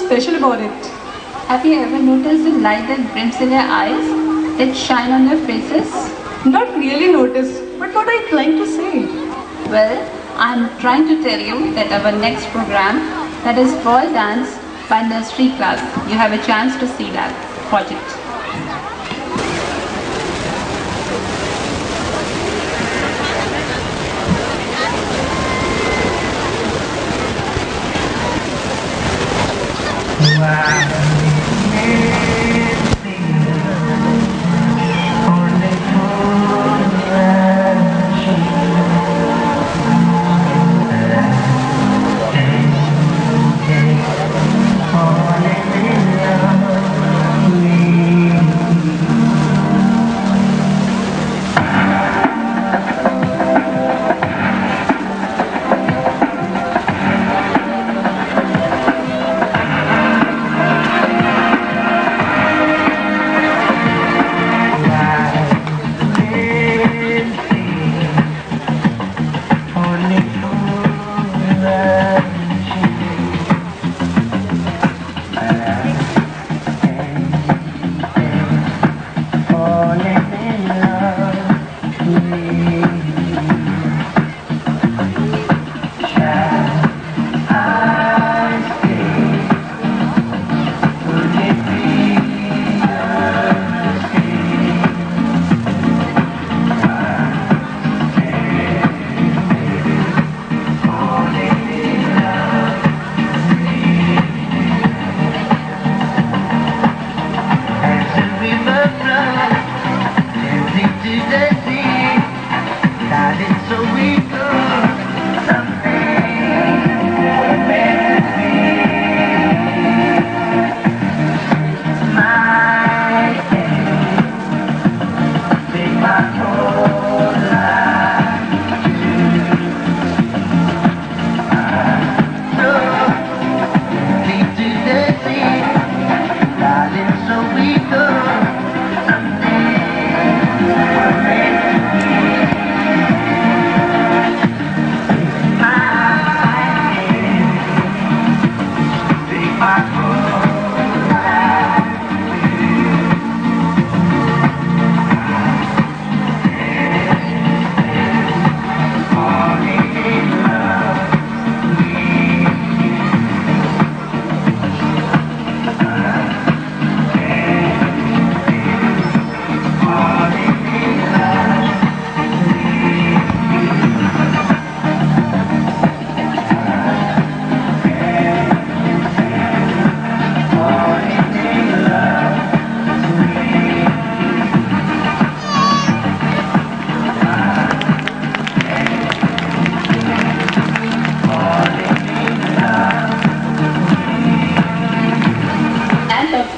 special about it? Have you ever noticed the light that blinks in your eyes, that shine on your faces? Not really noticed, but what are you trying to say? Well, I'm trying to tell you that our next program, that is ball dance by nursery class, you have a chance to see that. Watch it.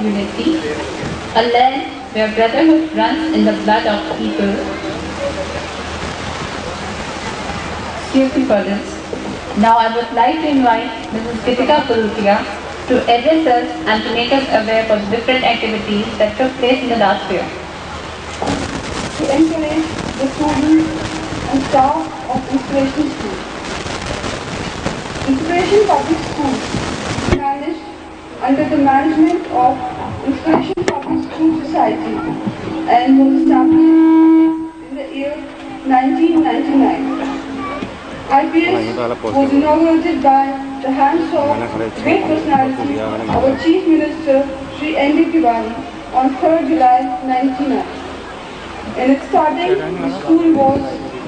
Unity, a land where brotherhood runs in the blood of people. Excuse me for this. Now I would like to invite Mrs. Gitika Purutia to address us and to make us aware of the different activities that took place in the last year. To encourage the students and staff of Inspiration School. Inspiration Public School is managed under the management of Inspiration Public School Society and was established in the year 1999. IPS was inaugurated by the hands of great personality, our Chief Minister Sri N.D. Tiwari on 3rd July 1999. In its starting, the school was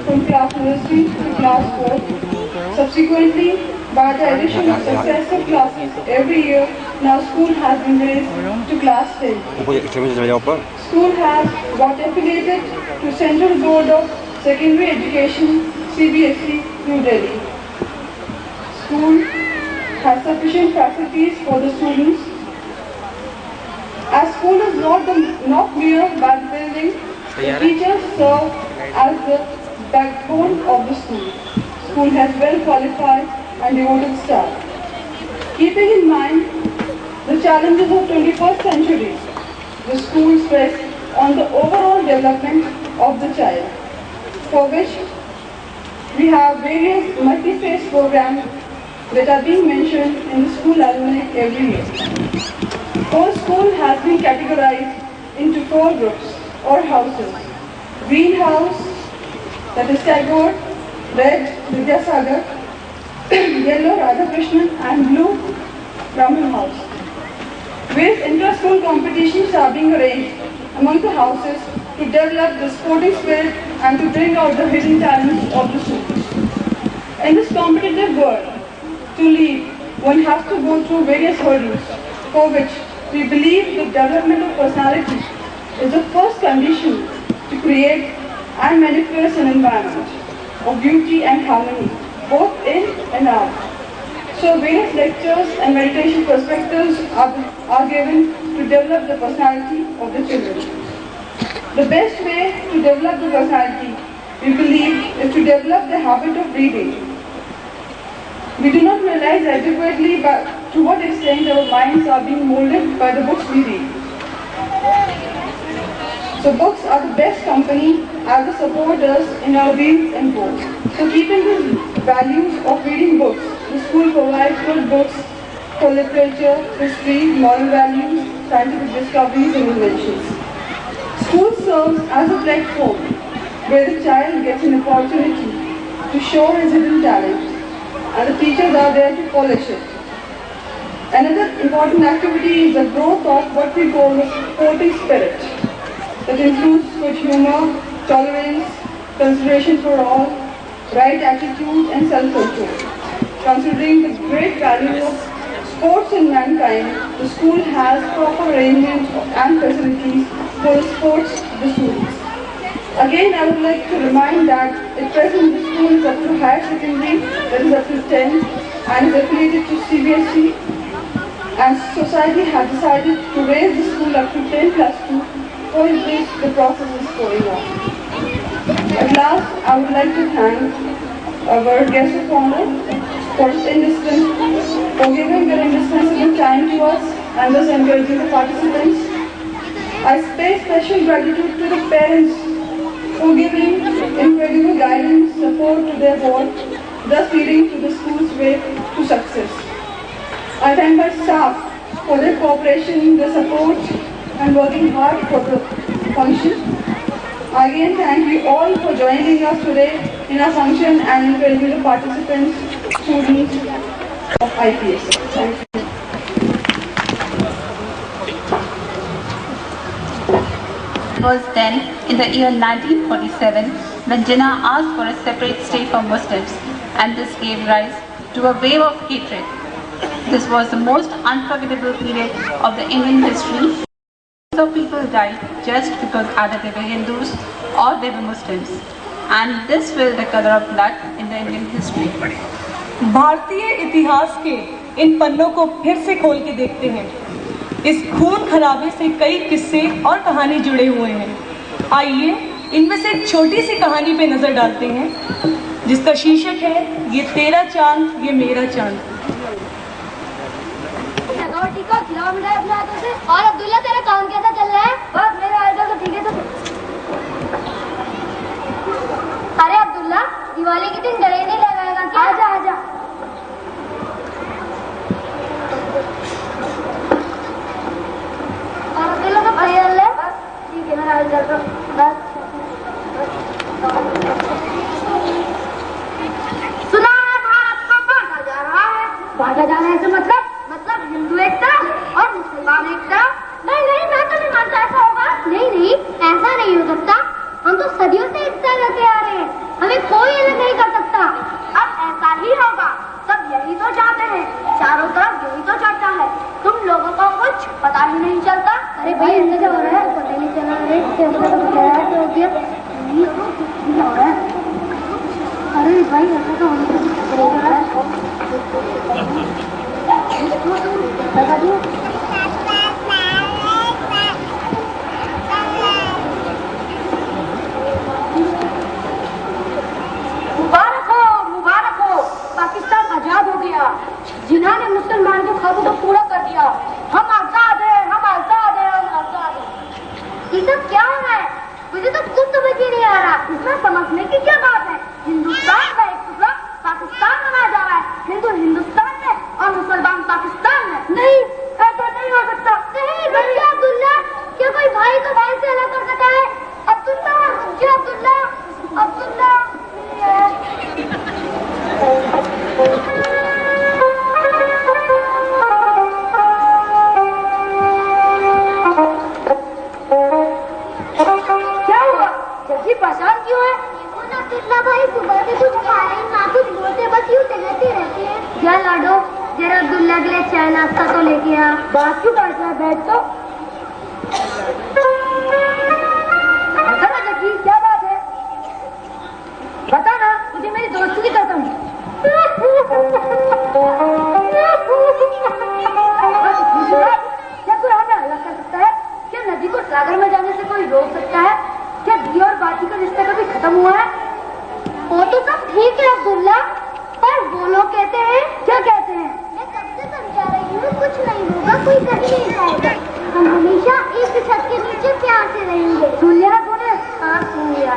from class nursery to class 4. Subsequently, by the addition of successive classes every year, now school has been raised to class 10. School has got affiliated to Central Board of Secondary Education, CBSE, New Delhi. School has sufficient facilities for the students. As school is not mere by the building, the teachers serve as the backbone of the school. School has well qualified and devoted staff. Keeping in mind the challenges of 21st century, the school stress on the overall development of the child, for which we have various multi-phase programs that are being mentioned in the school alumni every year. Our school has been categorized into 4 groups or houses. Green house, that is Tagore, red Vidyasagar, yellow Radhakrishnan and blue Brahman house. Various inter-school competitions are being arranged among the houses to develop the sporting spirit and to bring out the hidden talents of the students. In this competitive world, to lead, one has to go through various hurdles, for which we believe the development of personality is the first condition to create and manifest an environment of beauty and harmony, both in and out. So various lectures and meditation perspectives are given to develop the personality of the children. The best way to develop the personality, we believe, is to develop the habit of reading. We do not realize adequately to what extent our minds are being molded by the books we read. So books are the best company as they support us in our dreams and goals. So keeping the values of reading books, the school provides good books for literature, history, moral values, scientific discoveries and inventions. School serves as a platform where the child gets an opportunity to show his hidden talent, and the teachers are there to polish it. Another important activity is the growth of what we call the sporting spirit. That includes good humor, tolerance, consideration for all, right attitude and self-control. Considering the great value of sports in mankind, the school has proper arrangements and facilities for the sports of the students. Again, I would like to remind that at present the school is up to higher secondary, that is up to 10, and is affiliated to CBSE, and society has decided to raise the school up to 10+2, for which the process is going on. At last, I would like to thank our guest of honor for giving their indispensable time to us and thus encouraging the participants. I pay special gratitude to the parents for giving incredible guidance, support to their board, thus leading to the school's way to success. I thank my staff for their cooperation, their support, and working hard for the function. I again thank you all for joining us today in our function and encouraging the participants, students of IPS. Thank you. It was then, in the year 1947, when Jinnah asked for a separate state for Muslims, and this gave rise to a wave of hatred. This was the most unforgettable period of the Indian history. So people died just because either they were Hindus or they were Muslims, and this will the color of blood in the Indian history. भारतीय इतिहास के इन पन्नों को फिर से खोल के देखते हैं। इस खून खराबे से कई किस्से और कहानी जुड़े हुए हैं। आइए इनमें से एक छोटी सी कहानी पे नजर डालते हैं, जिसका शीर्षक है ये तेरा चांद ये मेरा चांद। और अब्दुल्ला तेरा काम कैसा चल रहा है? बस मेरा हालचाल तो ठीक है। तो अरे अब्दुल्ला, दिवाली के दिन गले नहीं लगाएगा क्या? आजा आजा। और अब्दुल्ला का भाई चल रहा है? बस ठीक है, मेरा हालचाल तो बस। सुना है भारत को बांटा जा रहा है। बांटा जा रहा है तो मतलब हिंदू एक तरफ और मुसलमान एक तरफ। नहीं नहीं, मैं तो नहीं मानता ऐसा होगा। नहीं नहीं, ऐसा नहीं हो सकता। हम तो सदियों से एक साथ रहते आ रहे हैं, हमें कोई अलग नहीं कर सकता। अब ऐसा ही होगा, सब यही तो चाहते हैं, चारों तरफ यही तो चलता है। तुम लोगों को कुछ पता ही नहीं चलता। अरे भाई ऐसा क्या हो रहा है? पता नहीं चला। अरे अरे भाई ऐसा तो होना मुबारक हो, पाकिस्तान आजाद हो गया। जिन्हों ने मुसलमान के ख्वाब को पूरा कर दिया। हम आजाद हैं, हम आजाद हैं, हम आजाद हैं। ये सब क्या हो रहा है? मुझे तो कुछ समझ ही नहीं आ रहा। इसमें समझने की क्या बात है? हिंदुस्तान का एक टुकड़ा पाकिस्तान बना जा रहा है। हिंदुस्तान पाकिस्तान है। नहीं, ऐसा नहीं हो सकता। नहीं रुक अब्दुल्ला, क्या कोई भाई को भाई से अलग कर सकता है? अब्दुल्ला रुक अब्दुल्ला, अब्दुल्ला क्या हुआ? जल्दी परेशान क्यों है? अब्दुल्ला भाई सुबह से कुछ खाए ना कुछ बोलते, बस यूँ टहलते रहते हैं। क्या लाडो, जरा अब्दुल्ला के लिए चाय नाश्ता तो लेके आ। बात क्यों करता है? बैठ तो। बता ना जग्गी, क्या बात है? बता ना, मुझे मेरी दोस्ती की कसम। क्या कोई हमें अलग कर सकता है? क्या नदी को सागर में जाने से कोई रोक सकता है? क्या दी और बाती का रिश्ता कभी खत्म हुआ है? वो तो सब ठीक है अब्दुल्ला, पर वो लोग कहते हैं। क्या कहते हैं? मैं कब से समझा रही हूँ, कुछ नहीं होगा, कोई कभी नहीं जाएगा। हम हमेशा एक छत के नीचे प्यार से रहेंगे। सुन लिया तूने? हाँ सुन लिया।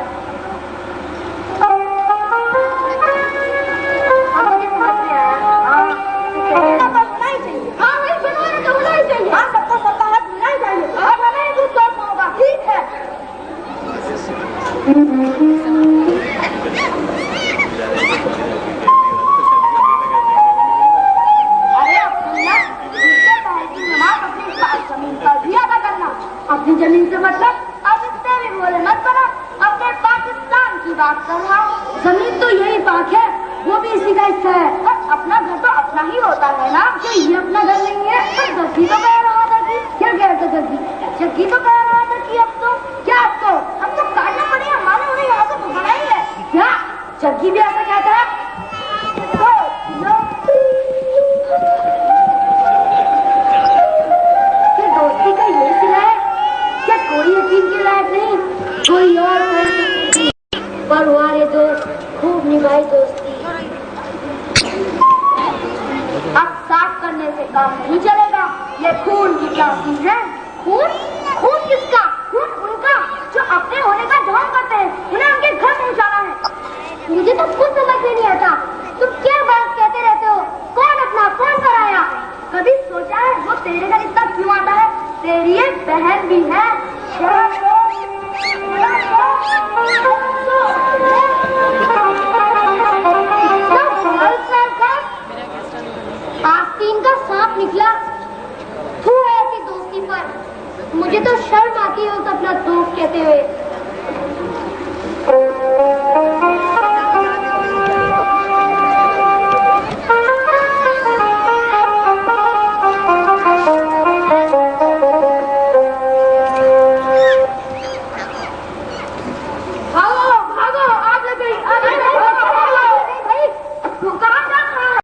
अपनी जमीन से मतलब? अब इससे भी बोले मत बना, अपने पाकिस्तान की बात कर रहा हूँ। जमीन तो यही पाक है, वो भी इसी का हिस्सा है। पर अपना घर तो अपना ही होता है ना। क्या ये अपना घर नहीं है? पर जग्गी तो कह रहा था कि क्या कहता जग्गी? जग्गी तो कह रहा था कि अब तो क्या, अब तो काटना पड़ेगा, हमारे उन्हें यहाँ से भगाना ही है। क्या जग्गी भी ऐसा कहता है? दोस्ती का ये सिला है, क्या कोई यकीन के लायक नहीं? कोई और पर हमारे दोस्त खूब निभाई दोस्ती। अब साफ करने से काम नहीं चलेगा, ये खून की प्यासी है। खून? खून किसका? खून उनका जो अपने होने का ढोंग करते हैं, उन्हें उनके घर पहुंचाना है। मुझे तो कुछ समझ में नहीं आता, तुम क्या बात कहते रहते हो? कौन अपना कौन कराया? कभी सोचा है वो तेरे घर इतना क्यों आता है? तेरी एक बहन भी है। आस्तीन का सांप निकला। तू है ऐसी दोस्ती पर, मुझे तो शर्म आती है उसे अपना दोस्त कहते हुए।